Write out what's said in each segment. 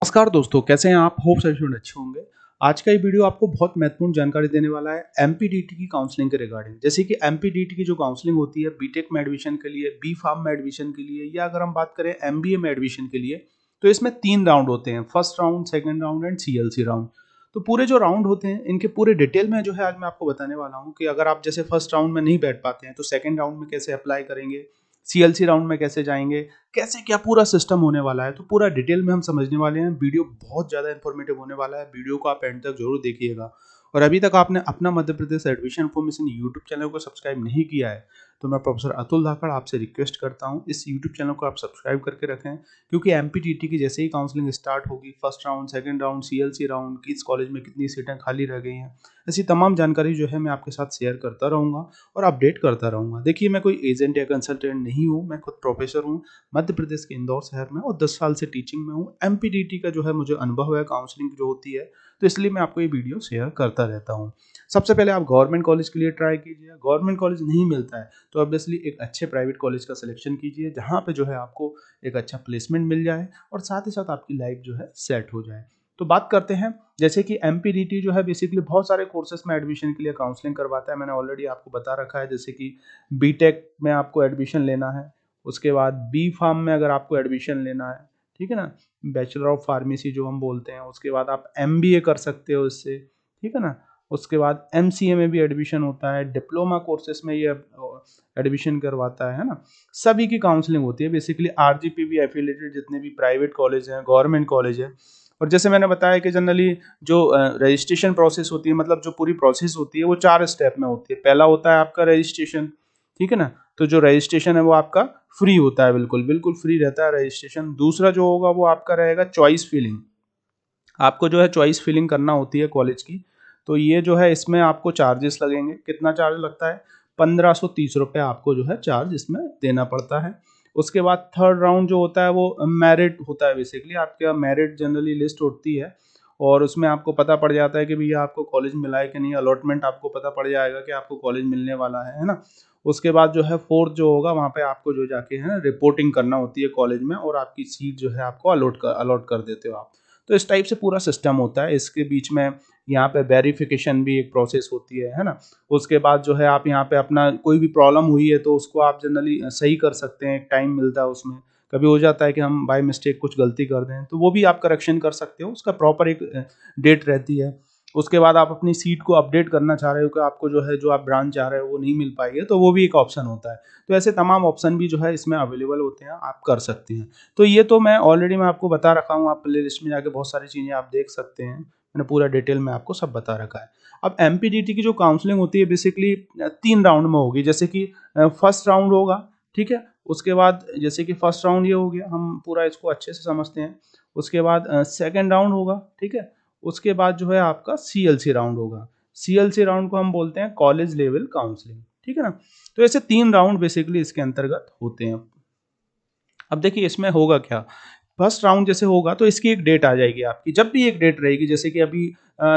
नमस्कार दोस्तों, कैसे हैं आप? होप सभी स्टूडेंट अच्छे होंगे। आज का ये वीडियो आपको बहुत महत्वपूर्ण जानकारी देने वाला है एमपीडीटी की काउंसलिंग के रिगार्डिंग। जैसे कि एमपीडीटी की जो काउंसलिंग होती है बीटेक में एडमिशन के लिए, बी फार्म में एडमिशन के लिए, या अगर हम बात करें एमबीए में एडमिशन के लिए, तो इसमें 3 राउंड होते हैं, first round, second round and CLC round. तो पूरे जो राउंड होते हैं इनके पूरे डिटेल में जो है आज मैं आपको बताने वाला हूँ कि अगर आप जैसे फर्स्ट राउंड में नहीं बैठ पाते हैं तो सेकंड राउंड में कैसे अप्लाई करेंगे, सीएलसी राउंड में कैसे जाएंगे, कैसे क्या पूरा सिस्टम होने वाला है। तो पूरा डिटेल में हम समझने वाले हैं। वीडियो बहुत ज़्यादा इन्फॉर्मेटिव होने वाला है। वीडियो को आप एंड तक जरूर देखिएगा। और अभी तक आपने अपना Madhya Pradesh admission information YouTube channel को सब्सक्राइब नहीं किया है तो मैं प्रोफेसर अतुल धाकड़ आपसे रिक्वेस्ट करता हूं इस यूट्यूब चैनल को आप सब्सक्राइब करके रखें, क्योंकि एमपीटीटी की जैसे ही काउंसलिंग स्टार्ट होगी, first round, second round, CLC round, किस कॉलेज में कितनी सीटें खाली रह गई हैं, ऐसी तमाम जानकारी जो है मैं आपके साथ शेयर करता रहूँगा और अपडेट करता रहूँगा। देखिए, मैं कोई एजेंट या कंसल्टेंट नहीं हूँ, मैं खुद प्रोफेसर हूँ मध्य प्रदेश के इंदौर शहर में और 10 साल से टीचिंग में हूँ। एमपीडीटी का जो है मुझे अनुभव है काउंसलिंग जो होती है, तो इसलिए मैं आपको ये वीडियो शेयर करता रहता हूँ। सबसे पहले आप गवर्नमेंट कॉलेज के लिए ट्राई कीजिए। गवर्नमेंट कॉलेज नहीं मिलता है तो ऑब्वियसली एक अच्छे प्राइवेट कॉलेज का सिलेक्शन कीजिए, जहाँ पे जो है आपको एक अच्छा प्लेसमेंट मिल जाए और साथ ही साथ आपकी लाइफ जो है सेट हो जाए। तो बात करते हैं, जैसे कि एमपीडीटी जो है बेसिकली बहुत सारे कोर्सेज में एडमिशन के लिए काउंसलिंग करवाता है। मैंने ऑलरेडी आपको बता रखा है, जैसे कि बीटेक में आपको एडमिशन लेना है, उसके बाद बी फार्म में अगर आपको एडमिशन लेना है, ठीक है ना, बैचलर ऑफ फार्मेसी जो हम बोलते हैं, उसके बाद आप एमबीए कर सकते हो इससे, ठीक है ना। उसके बाद एमसीए में भी एडमिशन होता है, डिप्लोमा कोर्सेज में ये एडमिशन करवाता है ना। सभी की काउंसलिंग होती है बेसिकली। आरजीपीवी एफिलिएटेड जितने भी प्राइवेट कॉलेज हैं, गवर्नमेंट कॉलेज है। और जैसे मैंने बताया कि जनरली जो रजिस्ट्रेशन प्रोसेस होती है, मतलब जो पूरी प्रोसेस होती है वो 4 स्टेप में होती है। पहला होता है आपका रजिस्ट्रेशन, ठीक है ना। तो जो रजिस्ट्रेशन है वो आपका फ्री होता है, बिल्कुल बिल्कुल फ्री रहता है रजिस्ट्रेशन। दूसरा जो होगा वो आपका रहेगा चॉइस फिलिंग। आपको जो है चॉइस फिलिंग करना होती है कॉलेज की। तो ये जो है इसमें आपको चार्जेस लगेंगे। कितना चार्ज लगता है? 1530 रुपये आपको जो है चार्ज इसमें देना पड़ता है। उसके बाद थर्ड राउंड जो होता है वो मेरिट होता है। बेसिकली आपके मेरिट जनरली लिस्ट होती है और उसमें आपको पता पड़ जाता है कि भैया आपको कॉलेज मिला है कि नहीं। अलॉटमेंट आपको पता पड़ जाएगा कि आपको कॉलेज मिलने वाला है ना। उसके बाद जो है फोर्थ जो होगा वहाँ पे आपको जो जाके है ना रिपोर्टिंग करना होती है कॉलेज में, और आपकी सीट जो है आपको अलॉट कर देते हो आप। तो इस टाइप से पूरा सिस्टम होता है। इसके बीच में यहाँ पे वेरिफिकेशन भी एक प्रोसेस होती है ना। उसके बाद जो है आप यहाँ पे अपना कोई भी प्रॉब्लम हुई है तो उसको आप जनरली सही कर सकते हैं, एक टाइम मिलता है उसमें। कभी हो जाता है कि हम बाय मिस्टेक कुछ गलती कर दें तो वो भी आप करेक्शन कर सकते हो, उसका प्रॉपर एक डेट रहती है। उसके बाद आप अपनी सीट को अपडेट करना चाह रहे हो कि आपको जो है जो आप ब्रांच चाह रहे हो वो नहीं मिल पाई है, तो वो भी एक ऑप्शन होता है। तो ऐसे तमाम ऑप्शन भी जो है इसमें अवेलेबल होते हैं, आप कर सकते हैं। तो ये तो मैं ऑलरेडी मैं आपको बता रखा हूँ, आप प्ले लिस्ट में जाके बहुत सारी चीज़ें आप देख सकते हैं। मैंने पूरा डिटेल में आपको सब बता रखा है। अब एमपीडीटी की जो काउंसलिंग होती है बेसिकली 3 राउंड में होगी। जैसे कि फर्स्ट राउंड होगा, ठीक है। उसके बाद जैसे कि फर्स्ट राउंड ये हो गया, हम पूरा इसको अच्छे से समझते हैं। उसके बाद सेकेंड राउंड होगा, ठीक है। उसके बाद जो है आपका सीएलसी राउंड होगा। सीएलसी राउंड को हम बोलते हैं कॉलेज लेवल काउंसलिंग, ठीक है ना। तो ऐसे 3 राउंड बेसिकली इसके अंतर्गत होते हैं। अब देखिए इसमें होगा क्या। फर्स्ट राउंड जैसे होगा तो इसकी एक डेट आ जाएगी आपकी, जब भी एक डेट रहेगी। जैसे कि अभी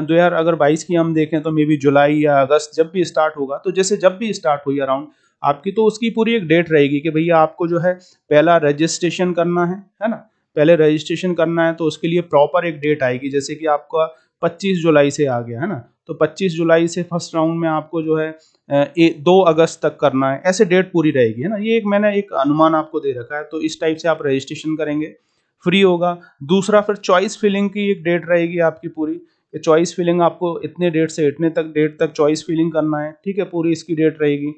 2022 की हम देखें तो मे बी जुलाई या अगस्त जब भी स्टार्ट होगा, तो जैसे जब भी स्टार्ट हुई राउंड आपकी, तो उसकी पूरी एक डेट रहेगी कि भैया आपको जो है पहला रजिस्ट्रेशन करना है ना। पहले रजिस्ट्रेशन करना है तो उसके लिए प्रॉपर एक डेट आएगी। जैसे कि आपका 25 जुलाई से आ गया है ना, तो 25 जुलाई से फर्स्ट राउंड में आपको जो है 2 अगस्त तक करना है, ऐसे डेट पूरी रहेगी, है ना। ये एक मैंने एक अनुमान आपको दे रखा है। तो इस टाइप से आप रजिस्ट्रेशन करेंगे, फ्री होगा। दूसरा फिर चॉइस फिलिंग की एक डेट रहेगी आपकी पूरी। चॉइस फिलिंग आपको इतने डेट से इतने तक डेट तक चॉइस फिलिंग करना है, ठीक है, पूरी इसकी डेट रहेगी।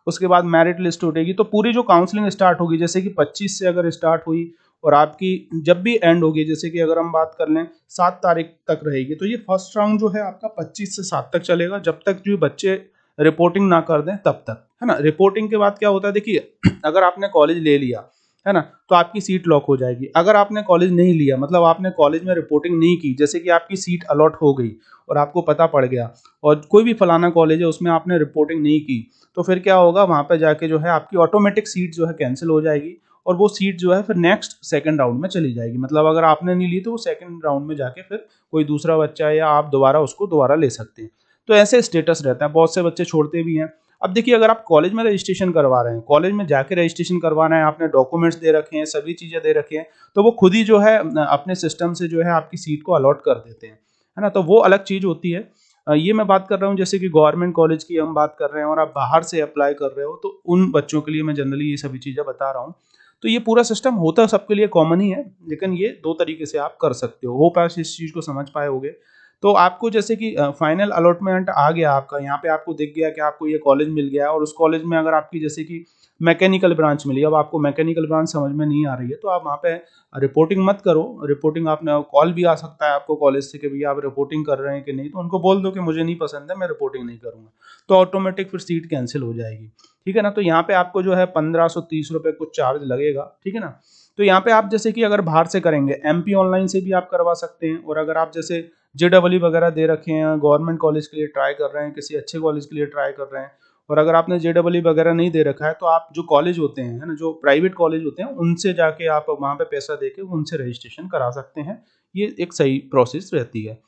उसके बाद मेरिट लिस्ट उठेगी। तो पूरी जो काउंसलिंग स्टार्ट होगी, जैसे कि 25 से अगर स्टार्ट हुई और आपकी जब भी एंड होगी, जैसे कि अगर हम बात कर लें 7 तारीख तक रहेगी, तो ये फर्स्ट राउंड जो है आपका 25 से 7 तक चलेगा, जब तक जो बच्चे रिपोर्टिंग ना कर दें तब तक, है ना। रिपोर्टिंग के बाद क्या होता है, देखिए अगर आपने कॉलेज ले लिया है ना तो आपकी सीट लॉक हो जाएगी। अगर आपने कॉलेज नहीं लिया, मतलब आपने कॉलेज में रिपोर्टिंग नहीं की, जैसे कि आपकी सीट अलॉट हो गई और आपको पता पड़ गया और कोई भी फलाना कॉलेज है उसमें आपने रिपोर्टिंग नहीं की, तो फिर क्या होगा, वहां पे जाके जो है आपकी ऑटोमेटिक सीट जो है कैंसिल हो जाएगी और वो सीट जो है फिर नेक्स्ट सेकंड राउंड में चली जाएगी। मतलब अगर आपने नहीं ली तो वो सेकंड राउंड में जाके फिर कोई दूसरा बच्चा या आप दोबारा उसको दोबारा ले सकते हैं। तो ऐसे स्टेटस रहता है। बहुत से बच्चे छोड़ते भी हैं। अब देखिए अगर आप कॉलेज में रजिस्ट्रेशन करवा रहे हैं, कॉलेज में जाके रजिस्ट्रेशन करवाना है, आपने डॉक्यूमेंट्स दे रखे हैं, सभी चीज़ें दे रखी हैं, तो वो खुद ही जो है अपने सिस्टम से जो है आपकी सीट को अलॉट कर देते हैं, है ना? तो वो अलग चीज़ होती है। ये मैं बात कर रहा हूँ जैसे कि गवर्नमेंट कॉलेज की हम बात कर रहे हैं और आप बाहर से अप्लाई कर रहे हो, तो उन बच्चों के लिए मैं जनरली ये सभी चीज़ें बता रहा हूँ। तो ये पूरा सिस्टम होता सबके लिए कॉमन ही है, लेकिन ये 2 तरीके से आप कर सकते हो। होप आप इस चीज़ को समझ पाए होंगे। तो आपको जैसे कि फाइनल अलॉटमेंट आ गया आपका, यहाँ पे आपको दिख गया कि आपको ये कॉलेज मिल गया और उस कॉलेज में अगर आपकी जैसे कि मैकेनिकल ब्रांच मिली, अब आपको मैकेनिकल ब्रांच समझ में नहीं आ रही है, तो आप वहाँ पे रिपोर्टिंग मत करो। रिपोर्टिंग आपने कॉल भी आ सकता है आपको कॉलेज से कि भैया आप रिपोर्टिंग कर रहे हैं कि नहीं, तो उनको बोल दो कि मुझे नहीं पसंद है, मैं रिपोर्टिंग नहीं करूँगा। तो ऑटोमेटिक फिर सीट कैंसिल हो जाएगी, ठीक है ना? तो यहाँ पे आपको जो है 1530 रुपये कुछ चार्ज लगेगा, ठीक है ना? तो यहाँ पे आप जैसे कि अगर बाहर से करेंगे, एमपी ऑनलाइन से भी आप करवा सकते हैं, और अगर आप जैसे जेईई वगैरह दे रखे हैं, गवर्नमेंट कॉलेज के लिए ट्राई कर रहे हैं, किसी अच्छे कॉलेज के लिए ट्राई कर रहे हैं, और अगर आपने जेईई वगैरह नहीं दे रखा है, तो आप जो कॉलेज होते हैं, है ना, जो प्राइवेट कॉलेज होते हैं, उनसे जाके आप वहाँ पे पैसा देके उनसे रजिस्ट्रेशन करा सकते हैं। ये एक सही प्रोसेस रहती है।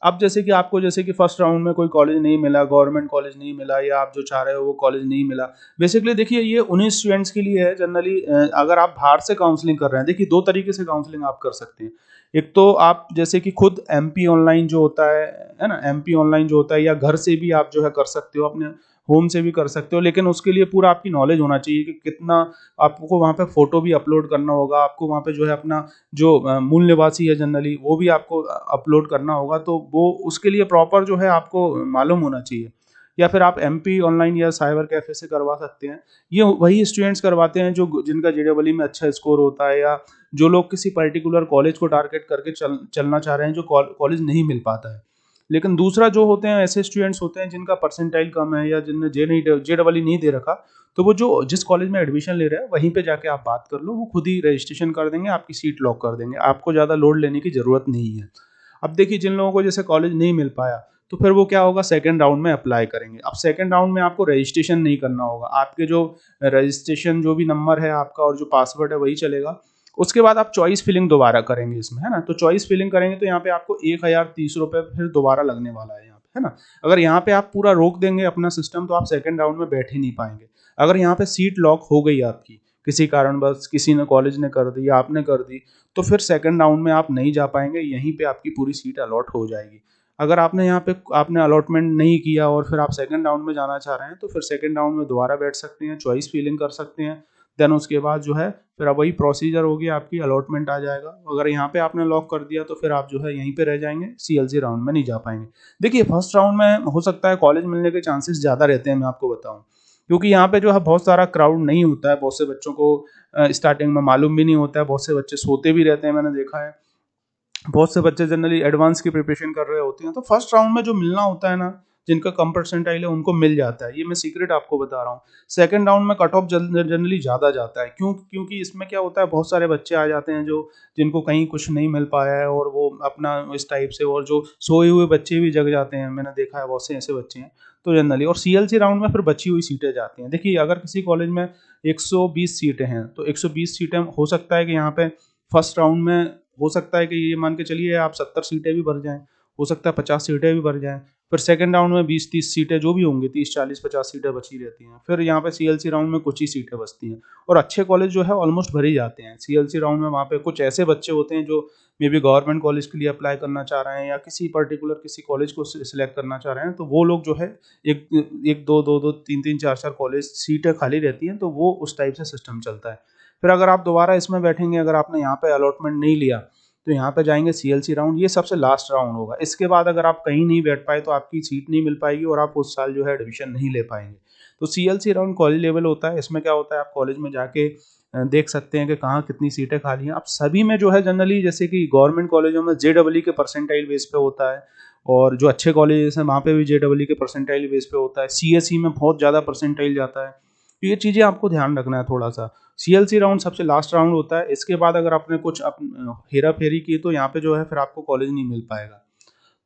अब जैसे कि आपको जैसे कि फर्स्ट राउंड में कोई कॉलेज नहीं मिला, गवर्नमेंट कॉलेज नहीं मिला, या आप जो चाह रहे हो वो कॉलेज नहीं मिला, बेसिकली देखिए ये उन्हीं स्टूडेंट्स के लिए है जनरली। अगर आप बाहर से काउंसलिंग कर रहे हैं, देखिए 2 तरीके से काउंसलिंग आप कर सकते हैं। एक तो आप जैसे कि खुद एमपी ऑनलाइन जो होता है ना, एमपी ऑनलाइन जो होता है, या घर से भी आप जो है कर सकते हो, अपने होम से भी कर सकते हो, लेकिन उसके लिए पूरा आपकी नॉलेज होना चाहिए कि कितना आपको वहाँ पे फोटो भी अपलोड करना होगा, आपको वहाँ पे जो है अपना जो मूल निवासी है जनरली वो भी आपको अपलोड करना होगा, तो वो उसके लिए प्रॉपर जो है आपको मालूम होना चाहिए। या फिर आप एमपी ऑनलाइन या साइबर कैफे से करवा सकते हैं। ये वही स्टूडेंट्स करवाते हैं जो जिनका जेईई में अच्छा स्कोर होता है, या जो लोग किसी पर्टिकुलर कॉलेज को टारगेट करके चलना चाह रहे हैं, जो कॉलेज नहीं मिल पाता है। लेकिन दूसरा जो होते हैं ऐसे स्टूडेंट्स होते हैं जिनका परसेंटाइल कम है, या जिनने जेईई नहीं दे रखा, तो वो जो जिस कॉलेज में एडमिशन ले रहे हैं वहीं पे जाके आप बात कर लो, वो खुद ही रजिस्ट्रेशन कर देंगे, आपकी सीट लॉक कर देंगे, आपको ज़्यादा लोड लेने की ज़रूरत नहीं है। अब देखिए जिन लोगों को जैसे कॉलेज नहीं मिल पाया, तो फिर वो क्या होगा, सेकंड राउंड में अप्लाई करेंगे। अब सेकंड राउंड में आपको रजिस्ट्रेशन नहीं करना होगा, आपके जो रजिस्ट्रेशन जो भी नंबर है आपका और जो पासवर्ड है वही चलेगा। उसके बाद आप चॉइस फिलिंग दोबारा करेंगे इसमें, है ना? तो चॉइस फिलिंग करेंगे तो यहाँ पे आपको 1030 रुपये फिर दोबारा लगने वाला है यहाँ पे, है ना? अगर यहाँ पे आप पूरा रोक देंगे अपना सिस्टम, तो आप सेकंड राउंड में बैठ ही नहीं पाएंगे। अगर यहाँ पे सीट लॉक हो गई आपकी किसी कारणवश, किसी ने कॉलेज ने कर दी या आपने कर दी, तो फिर सेकंड राउंड में आप नहीं जा पाएंगे, यहीं पे आपकी पूरी सीट अलॉट हो जाएगी। अगर आपने यहाँ पे आपने अलॉटमेंट नहीं किया और फिर आप सेकंड राउंड में जाना चाह रहे हैं, तो फिर सेकंड राउंड में दोबारा बैठ सकते हैं, चॉइस फिलिंग कर सकते हैं। देन उसके बाद जो है फिर अब वही प्रोसीजर होगी, आपकी अलॉटमेंट आ जाएगा। अगर यहाँ पे आपने लॉक कर दिया तो फिर आप जो है यहीं पे रह जाएंगे, सीएलसी राउंड में नहीं जा पाएंगे। देखिए फर्स्ट राउंड में हो सकता है कॉलेज मिलने के चांसेस ज़्यादा रहते हैं, मैं आपको बताऊँ, क्योंकि यहाँ पे जो है बहुत सारा क्राउड नहीं होता है, बहुत से बच्चों को स्टार्टिंग में मालूम भी नहीं होता है, बहुत से बच्चे सोते भी रहते हैं, मैंने देखा है। बहुत से बच्चे जनरली एडवांस की प्रिपरेशन कर रहे होते हैं, तो फर्स्ट राउंड में जो मिलना होता है ना, जिनका कम परसेंटाइल है उनको मिल जाता है, ये मैं सीक्रेट आपको बता रहा हूँ। सेकंड राउंड में कट ऑफ जनरली ज़्यादा जाता है, क्योंकि इसमें क्या होता है, बहुत सारे बच्चे आ जाते हैं जो जिनको कहीं कुछ नहीं मिल पाया है, और वो अपना इस टाइप से, और जो सोए हुए बच्चे भी जग जाते हैं, मैंने देखा है बहुत से ऐसे बच्चे हैं। तो जनरली और सीएलसी राउंड में फिर बची हुई सीटें जाती हैं। देखिए अगर किसी कॉलेज में 120 सीटें हैं, तो 120 सीटें हो सकता है कि यहाँ पे फर्स्ट राउंड में हो सकता है कि ये मान के चलिए आप 70 सीटें भी भर जाएँ, हो सकता है 50 सीटें भी भर जाएँ। फिर सेकंड राउंड में 20-30 सीटें जो भी होंगी, 30, 40, 50 सीटें बची रहती हैं। फिर यहाँ पे सीएलसी राउंड में कुछ ही सीटें बचती हैं, और अच्छे कॉलेज जो है ऑलमोस्ट भर ही जाते हैं। सीएलसी राउंड में वहाँ पे कुछ ऐसे बच्चे होते हैं जो मे बी गवर्नमेंट कॉलेज के लिए अप्लाई करना चाह रहे हैं, या किसी पर्टिकुलर किसी कॉलेज को सिलेक्ट करना चाह रहे हैं, तो वो लोग जो है एक 2 3 4 कॉलेज सीटें खाली रहती हैं, तो वो उस टाइप से सिस्टम चलता है। फिर अगर आप दोबारा इसमें बैठेंगे, अगर आपने यहाँ पे अलॉटमेंट नहीं लिया, तो यहाँ पे जाएंगे सीएलसी राउंड, ये सबसे लास्ट राउंड होगा। इसके बाद अगर आप कहीं नहीं बैठ पाए तो आपकी सीट नहीं मिल पाएगी, और आप उस साल जो है एडमिशन नहीं ले पाएंगे। तो सीएलसी राउंड कॉलेज लेवल होता है। इसमें क्या होता है, आप कॉलेज में जाके देख सकते हैं कि कहाँ कितनी सीटें खाली हैं। अब सभी में जो है जनरली, जैसे कि गवर्नमेंट कॉलेजों में जेईई के परसेंटाइल बेस पे होता है, और जो अच्छे कॉलेजेस हैं वहाँ पे भी जेईई के परसेंटाइल बेस पे होता है। सीएसई में बहुत ज़्यादा परसेंटाइल जाता है, तो ये चीज़ें आपको ध्यान रखना है थोड़ा सा। सीएलसी राउंड सबसे लास्ट राउंड होता है। इसके बाद अगर आपने कुछ हेरा फेरी की, तो यहाँ पे जो है फिर आपको कॉलेज नहीं मिल पाएगा।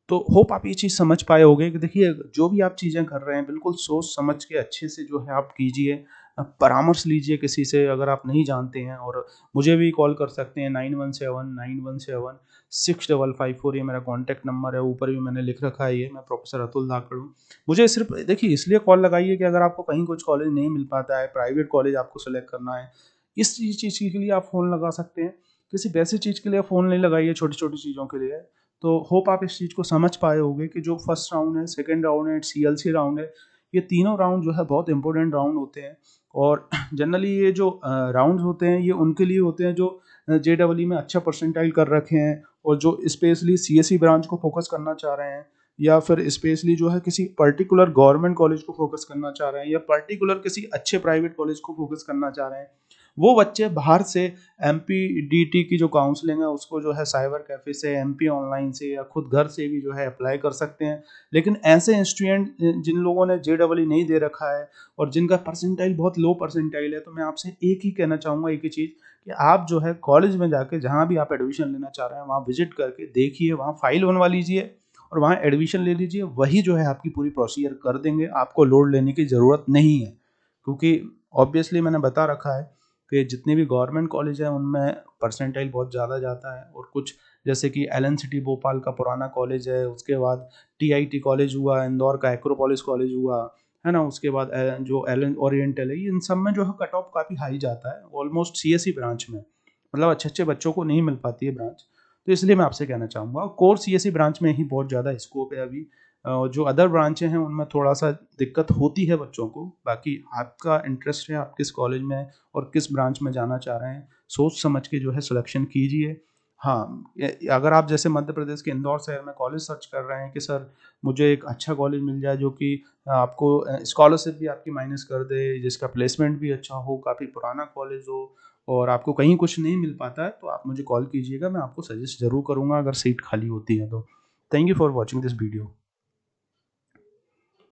तो होप आप ये चीज़ समझ पाए होंगे कि देखिए जो भी आप चीज़ें कर रहे हैं, बिल्कुल सोच समझ के अच्छे से जो है आप कीजिए। परामर्श लीजिए किसी से अगर आप नहीं जानते हैं, और मुझे भी कॉल कर सकते हैं 9179176554, ये मेरा कॉन्टैक्ट नंबर है, ऊपर भी मैंने लिख रखा है, ये मैं प्रोफेसर अतुल धाकड़ हूँ। मुझे सिर्फ देखिए इसलिए कॉल लगाइए कि अगर आपको कहीं कुछ कॉलेज नहीं मिल पाता है, प्राइवेट कॉलेज आपको सेलेक्ट करना है, इस चीज़ के लिए आप फ़ोन लगा सकते हैं। किसी वैसी चीज़ के लिए फ़ोन नहीं लगाइए, छोटी-छोटी चीज़ों के लिए। तो होप आप इस चीज़ को समझ पाए होंगे कि जो फर्स्ट राउंड है, सेकंड राउंड है, सीएलसी राउंड है, ये तीनों राउंड जो है बहुत इंपॉर्टेंट राउंड होते हैं। और जनरली ये जो राउंड्स होते हैं, ये उनके लिए होते हैं जो जेईई में अच्छा परसेंटाइल कर रखे हैं, और जो स्पेशली सीएसई ब्रांच को फोकस करना चाह रहे हैं, या फिर स्पेशली जो है किसी पर्टिकुलर गवर्नमेंट कॉलेज को फोकस करना चाह रहे हैं, या पर्टिकुलर किसी अच्छे प्राइवेट कॉलेज को फोकस करना चाह रहे हैं। वो बच्चे बाहर से एमपीडीटी की जो काउंसलिंग है उसको जो है साइबर कैफे से, एमपी ऑनलाइन से, या खुद घर से भी जो है अप्लाई कर सकते हैं। लेकिन ऐसे स्टूडेंट जिन लोगों ने जेईई नहीं दे रखा है और जिनका परसेंटाइल बहुत लो परसेंटाइल है, तो मैं आपसे एक ही कहना चाहूँगा, एक ही चीज़, कि आप जो है कॉलेज में जाके जहाँ भी आप एडमिशन लेना चाह रहे हैं वहाँ विजिट करके देखिए, वहाँ फाइल बनवा लीजिए और वहाँ एडमिशन ले लीजिए। वही जो है आपकी पूरी प्रोसीजर कर देंगे, आपको लोड लेने की ज़रूरत नहीं है। क्योंकि ऑब्वियसली मैंने बता रखा है कि जितने भी गवर्नमेंट कॉलेज हैं उनमें परसेंटाइल बहुत ज़्यादा जाता है, और कुछ जैसे कि एलन सिटी भोपाल का पुराना कॉलेज है, उसके बाद टीआईटी कॉलेज हुआ, इंदौर का एक्रोपोलिस कॉलेज हुआ, है ना, उसके बाद जो एलन ओरिएंटल है, इन सब में जो है कट ऑफ काफ़ी हाई जाता है, ऑलमोस्ट सीएसई ब्रांच में, मतलब अच्छे अच्छे बच्चों को नहीं मिल पाती है ब्रांच। तो इसलिए मैं आपसे कहना चाहूँगा, कोर सीएसई ब्रांच में ही बहुत ज़्यादा स्कोप है अभी। जो अदर ब्रांचें हैं उनमें थोड़ा सा दिक्कत होती है बच्चों को। बाकी आपका इंटरेस्ट है, आप किस कॉलेज में और किस ब्रांच में जाना चाह रहे हैं, सोच समझ के जो है सिलेक्शन कीजिए। हाँ, अगर आप जैसे मध्य प्रदेश के इंदौर शहर में कॉलेज सर्च कर रहे हैं कि सर मुझे एक अच्छा कॉलेज मिल जाए जो कि आपको स्कॉलरशिप भी आपकी माइनस कर दे, जिसका प्लेसमेंट भी अच्छा हो, काफ़ी पुराना कॉलेज हो, और आपको कहीं कुछ नहीं मिल पाता है, तो आप मुझे कॉल कीजिएगा, मैं आपको सजेस्ट ज़रूर करूँगा अगर सीट खाली होती है तो। Thank you for watching this video.